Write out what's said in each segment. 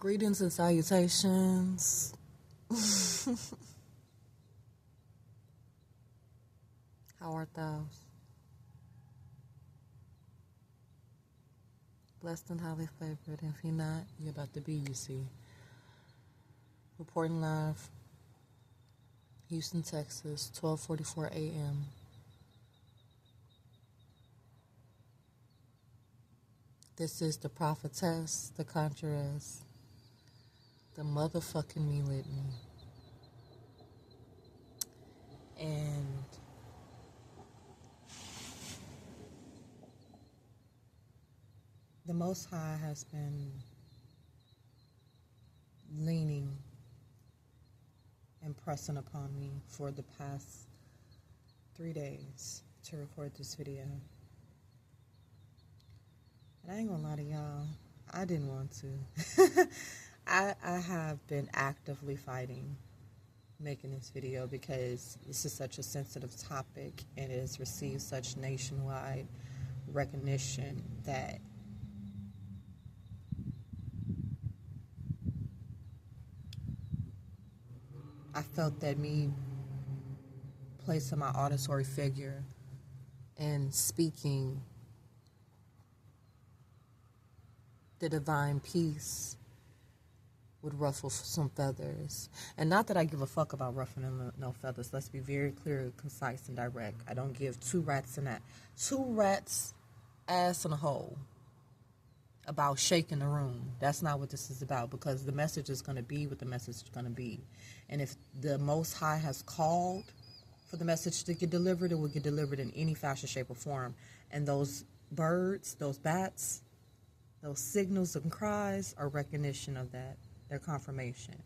Greetings and salutations. How art thou? Blessed and highly favored. If you're not, you're about to be, you see. Reporting live, Houston, Texas, 12:44 a.m. This is the prophetess, the conjuress, the motherfucking me litany. And the Most High has been leaning and pressing upon me for the past 3 days to record this video. And I ain't gonna lie to y'all, I didn't want to. I have been actively fighting making this video because this is such a sensitive topic and it has received such nationwide recognition that I felt that me placing my auditory figure and speaking the divine peace would ruffle some feathers. And not that I give a fuck about ruffling no feathers. Let's be very clear, concise, and direct. I don't give two rats ass in a hole about shaking the room. That's not what this is about, because the message is going to be what the message is going to be. And if the Most High has called for the message to get delivered, it will get delivered in any fashion, shape, or form. And those birds, those bats, those signals and cries are recognition of that. Their confirmation.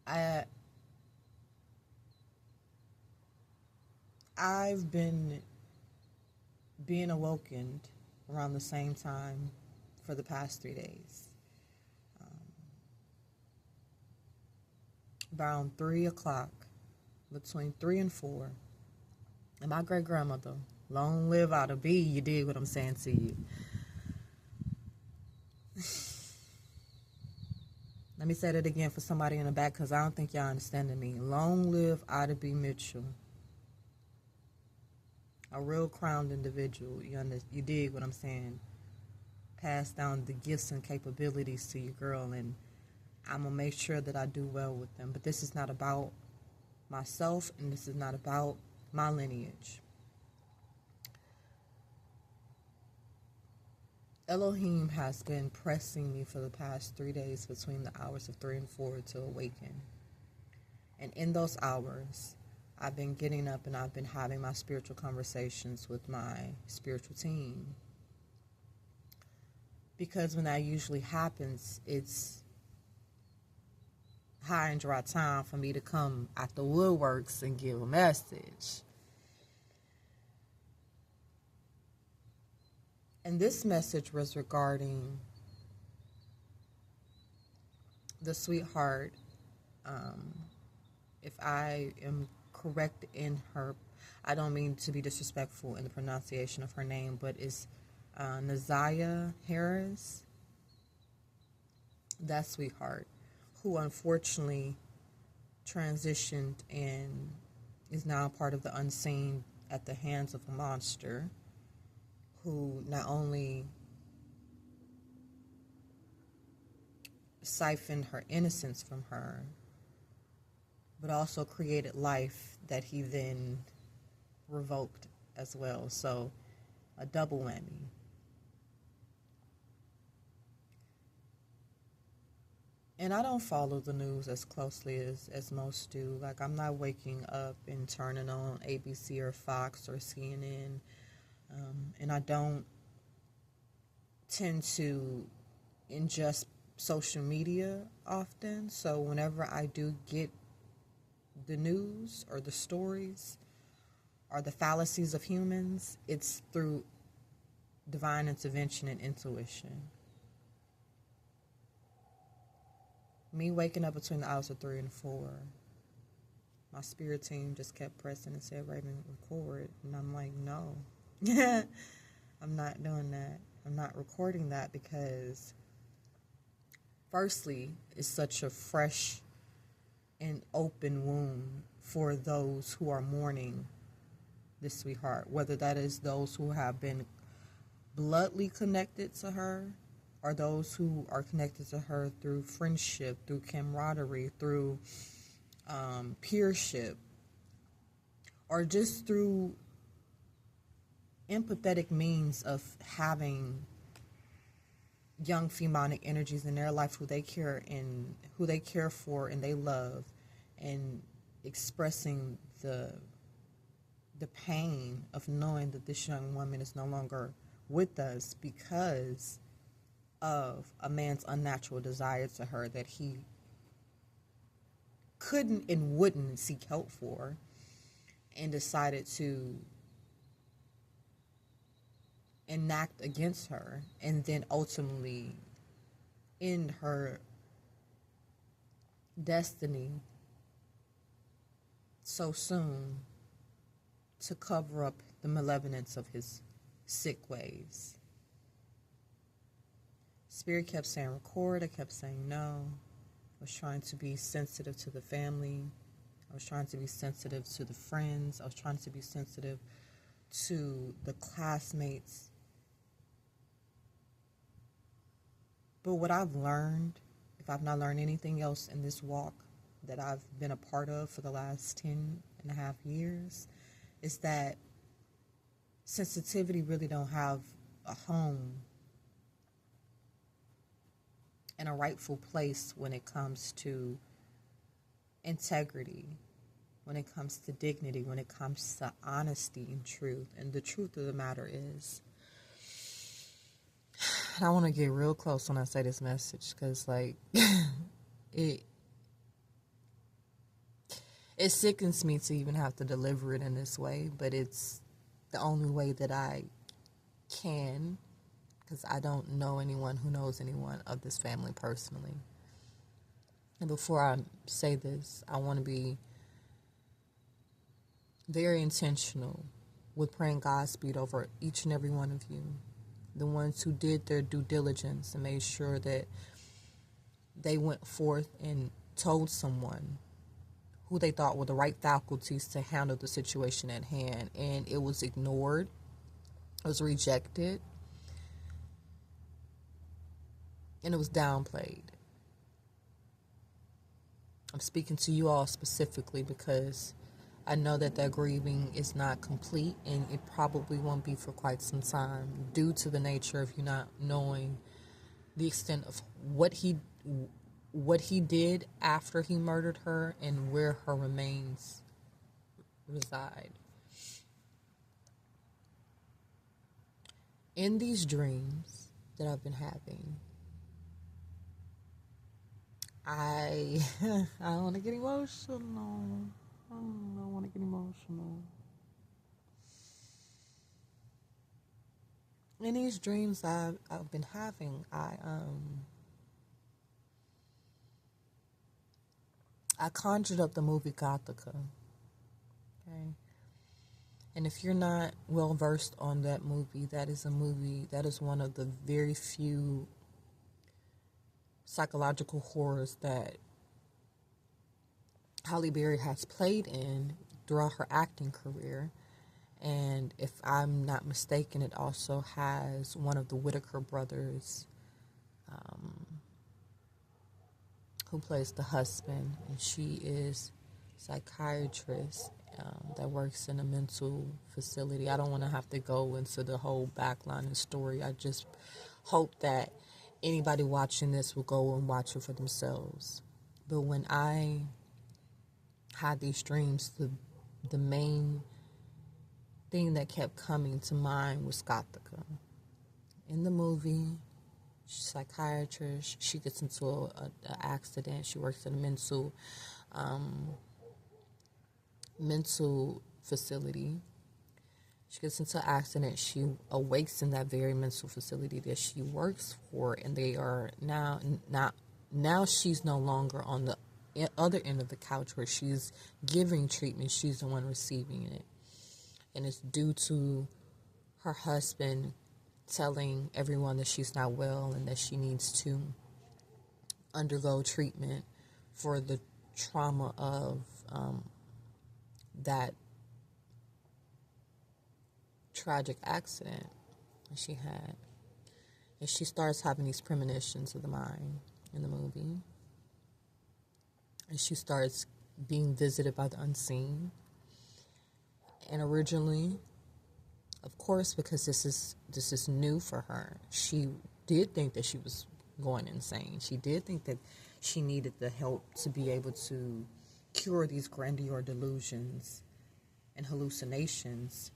I've been being awokened around the same time for the past 3 days. Around 3 o'clock, between 3 and 4. And my great grandmother, long live out of be, you dig what I'm saying to you. Let me say that again for somebody in the back, because I don't think y'all understanding me. Long live Ida B. Mitchell. A real crowned individual. You dig what I'm saying? Pass down the gifts and capabilities to your girl, and I'm going to make sure that I do well with them. But this is not about myself, and this is not about my lineage. Elohim has been pressing me for the past 3 days between the hours of 3 and 4 to awaken. And in those hours, I've been getting up and I've been having my spiritual conversations with my spiritual team. Because when that usually happens, it's high and dry time for me to come out the woodworks and give a message. And this message was regarding the sweetheart. If I am correct in her, I don't mean to be disrespectful in the pronunciation of her name, but it's Naziah Harris. That sweetheart, who unfortunately transitioned and is now part of the unseen at the hands of a monster, who not only siphoned her innocence from her, but also created life that he then revoked as well. So, a double whammy. And I don't follow the news as closely as most do. Like, I'm not waking up and turning on ABC or Fox or CNN. And I don't tend to ingest social media often. So whenever I do get the news or the stories or the fallacies of humans, it's through divine intervention and intuition. Me waking up between the hours of 3 and 4, my spirit team just kept pressing and said, Raven, record. And I'm like, no. I'm not doing that. I'm not recording that because firstly, is such a fresh and open wound for those who are mourning this sweetheart, whether that is those who have been bloodly connected to her or those who are connected to her through friendship, through camaraderie, through peership, or just through empathetic means of having young female energies in their life who they care for and they love, and expressing the pain of knowing that this young woman is no longer with us because of a man's unnatural desire to her that he couldn't and wouldn't seek help for, and decided to enact against her, and then ultimately end her destiny so soon to cover up the malevolence of his sick ways. Spirit kept saying record. I kept saying no. I was trying to be sensitive to the family. I was trying to be sensitive to the friends. I was trying to be sensitive to the classmates. But what I've learned, if I've not learned anything else in this walk that I've been a part of for the last 10 and a half years, is that sensitivity really don't have a home and a rightful place when it comes to integrity, when it comes to dignity, when it comes to honesty and truth. And the truth of the matter is, I want to get real close when I say this message, because it sickens me to even have to deliver it in this way, but it's the only way that I can, because I don't know anyone who knows anyone of this family personally. And before I say this, I want to be very intentional with praying Godspeed over each and every one of you, the ones who did their due diligence and made sure that they went forth and told someone who they thought were the right faculties to handle the situation at hand, and it was ignored, it was rejected, and it was downplayed. I'm speaking to you all specifically because I know that grieving is not complete, and it probably won't be for quite some time due to the nature of you not knowing the extent of what he did after he murdered her and where her remains reside. In these dreams that I've been having, I don't want to get emotional. I don't want to get emotional. In these dreams I've been having, I conjured up the movie Gothica. Okay. And if you're not well versed on that movie, that is one of the very few psychological horrors that Halle Berry has played in throughout her acting career. And if I'm not mistaken, it also has one of the Whitaker brothers who plays the husband, and she is a psychiatrist that works in a mental facility. I don't want to have to go into the whole backline and story. I just hope that anybody watching this will go and watch it for themselves. But when I had these dreams, the main thing that kept coming to mind was Gothica. In the movie, she's a psychiatrist. She gets into an accident. She works in a mental facility. She gets into an accident. She awakes in that very mental facility that she works for, and they are now she's no longer on the other end of the couch where she's giving treatment. She's the one receiving it, and it's due to her husband telling everyone that she's not well and that she needs to undergo treatment for the trauma of that tragic accident that she had. And she starts having these premonitions of the mind in the movie. And she starts being visited by the unseen. And originally, of course, because this is new for her, she did think that she was going insane. She did think that she needed the help to be able to cure these grandeur delusions and hallucinations.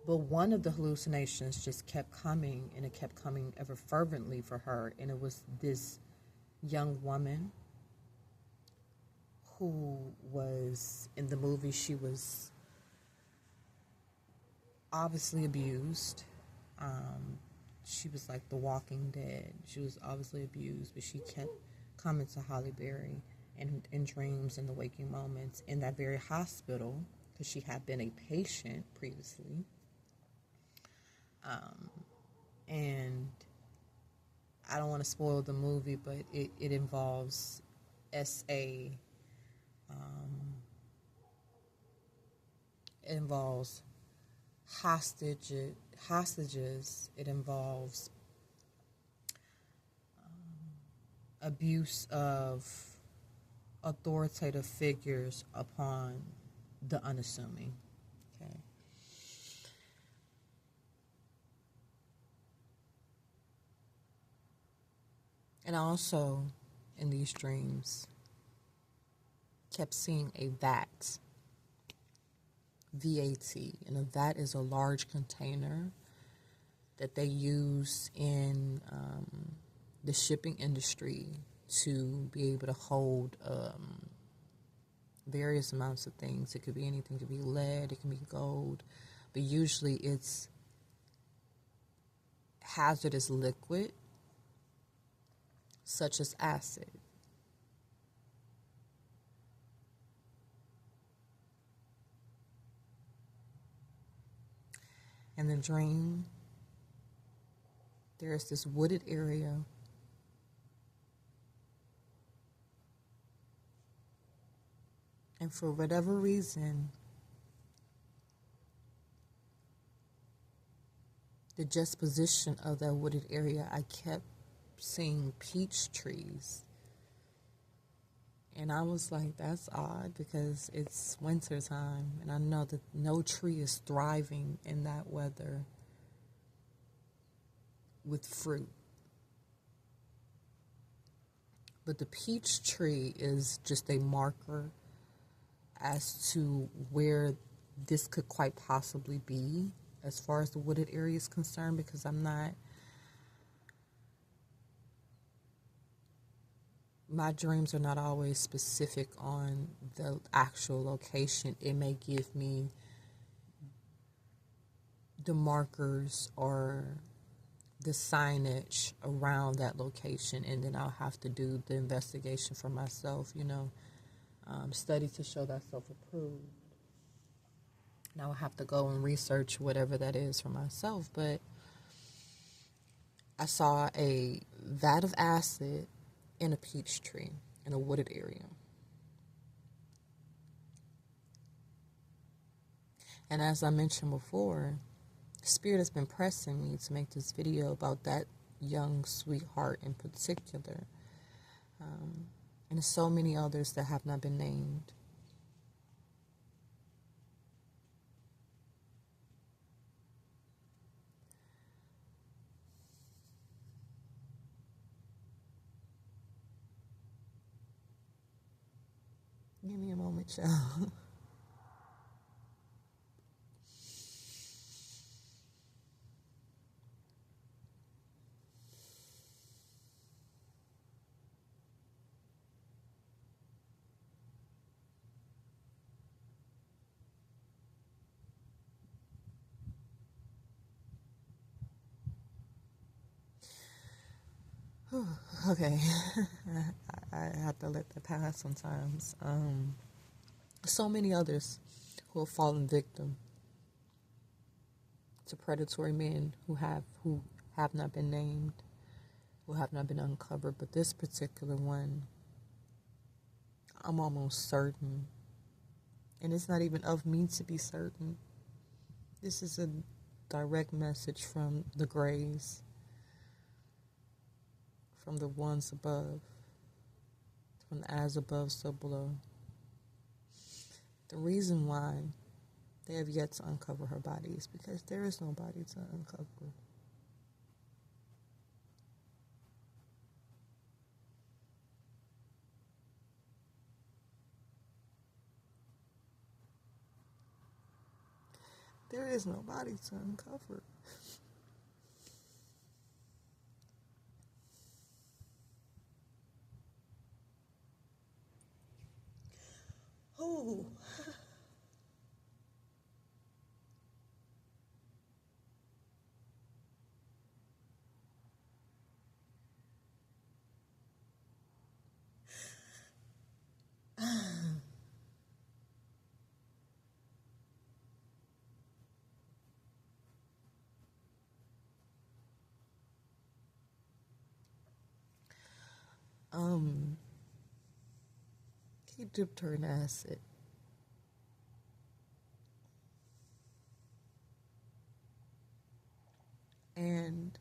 But one of the hallucinations just kept coming, and it kept coming ever fervently for her. And it was this young woman who was, in the movie, she was obviously abused. She was like the Walking Dead. She was obviously abused, but she kept coming to Halle Berry in dreams, in the waking moments, in that very hospital, because she had been a patient previously. And I don't want to spoil the movie, but it involves S.A. It involves hostages. It involves abuse of authoritative figures upon the unassuming. Okay. And I also, in these dreams, kept seeing a vat, VAT. And a vat is a large container that they use in the shipping industry to be able to hold various amounts of things. It could be anything. It could be lead. It can be gold. But usually it's hazardous liquid, such as acid. In the dream, there's this wooded area. And for whatever reason, the disposition of that wooded area, I kept seeing peach trees. And I was like, that's odd, because it's winter time, and I know that no tree is thriving in that weather with fruit. But the peach tree is just a marker as to where this could quite possibly be as far as the wooded area is concerned, because my dreams are not always specific on the actual location. It may give me the markers or the signage around that location, and then I'll have to do the investigation for myself, study to show that self-approved. And I'll have to go and research whatever that is for myself. But I saw a vat of acid in a peach tree in a wooded area. And as I mentioned before, Spirit has been pressing me to make this video about that young sweetheart in particular. And there's so many others that have not been named. Give me a moment, y'all. Okay. I have to let that pass sometimes. So many others who have fallen victim to predatory men who have not been named. who have not been uncovered, but this particular one, I'm almost certain, and it's not even of me to be certain. This is a direct message from the grays, from the ones above, from the as above, so below. The reason why they have yet to uncover her body is because there is no body to uncover. There is no body to uncover. Oh. He dipped her in acid. And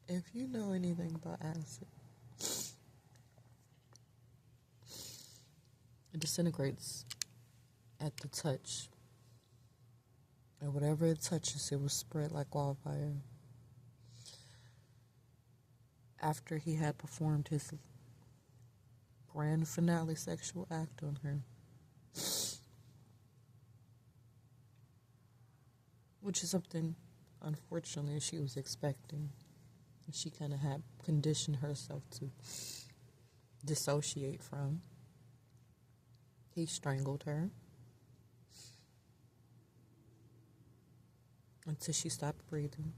if you know anything about acid, it disintegrates at the touch. And whatever it touches, it will spread like wildfire. After he had performed his grand finale sexual act on her, which is something, unfortunately, she was expecting. She kind of had conditioned herself to dissociate from. He strangled her until she stopped breathing.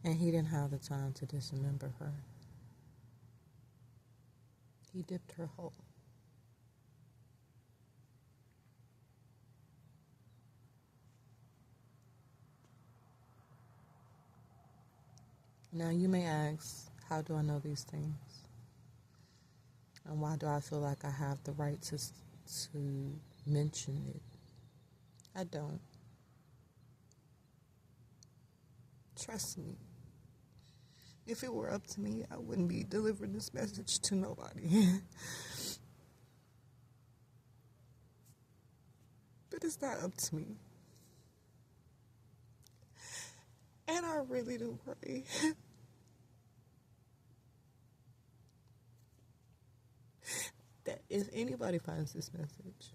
And he didn't have the time to dismember her. He dipped her whole. Now you may ask, how do I know these things? And why do I feel like I have the right to mention it? I don't. Trust me. If it were up to me, I wouldn't be delivering this message to nobody. But it's not up to me. And I really do pray that if anybody finds this message,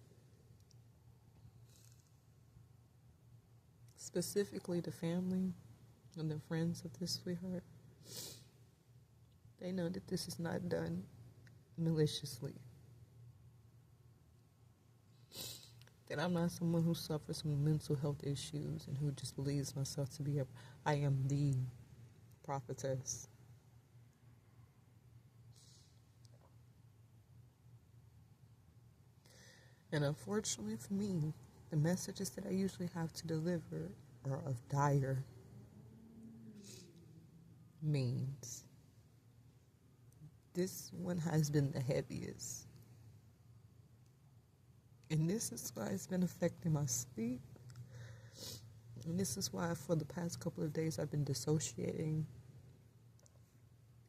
specifically the family and the friends of this sweetheart, they know that this is not done maliciously. That I'm not someone who suffers from mental health issues and who just believes myself to be I am the prophetess. And unfortunately for me, the messages that I usually have to deliver are of dire means. This one has been the heaviest. And this is why it's been affecting my sleep. And this is why for the past couple of days I've been dissociating.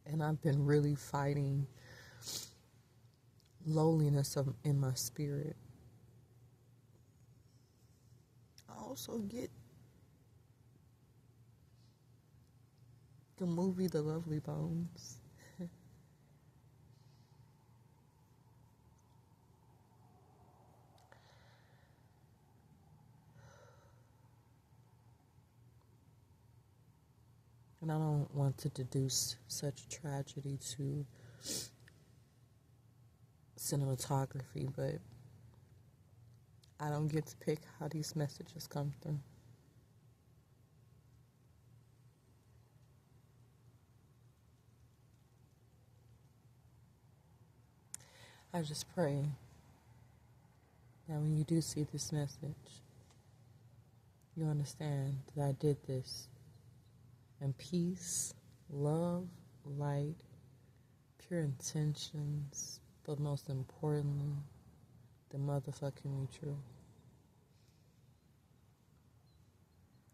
And I've been really fighting loneliness in my spirit. I also get the movie The Lovely Bones. And I don't want to deduce such tragedy to cinematography, but I don't get to pick how these messages come through. I just pray that when you do see this message, you understand that I did this in peace, love, light, pure intentions, but most importantly, the motherfucking truth.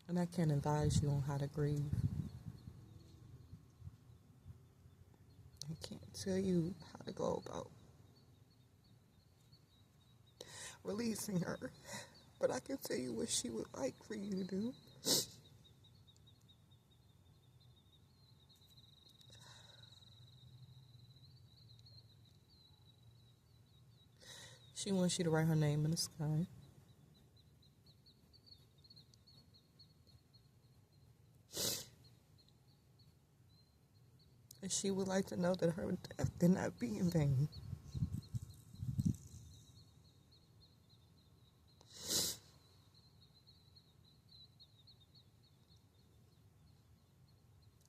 And I can't advise you on how to grieve. I can't tell you how to go about releasing her, but I can tell you what she would like for you to do. She wants you to write her name in the sky. And she would like to know that her death did not be in vain.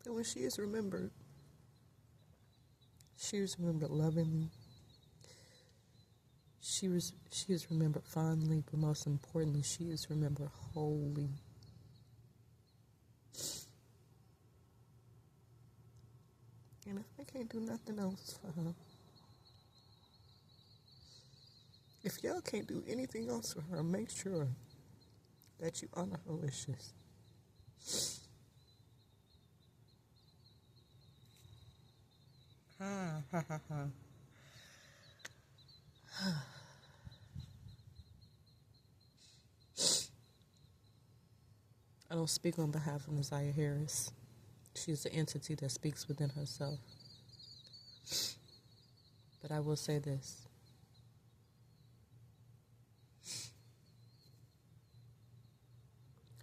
And when she is remembered lovingly. She is remembered fondly, but most importantly, she is remembered wholly. And if I can't do nothing else for her, if y'all can't do anything else for her, make sure that you honor her wishes. I don't speak on behalf of Messiah Harris. She's the entity that speaks within herself. But I will say this.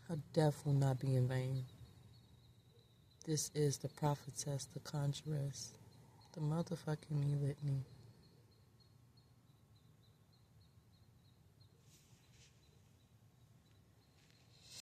Her death will not be in vain. This is the prophetess, the conjuress, the motherfucking me Whitney.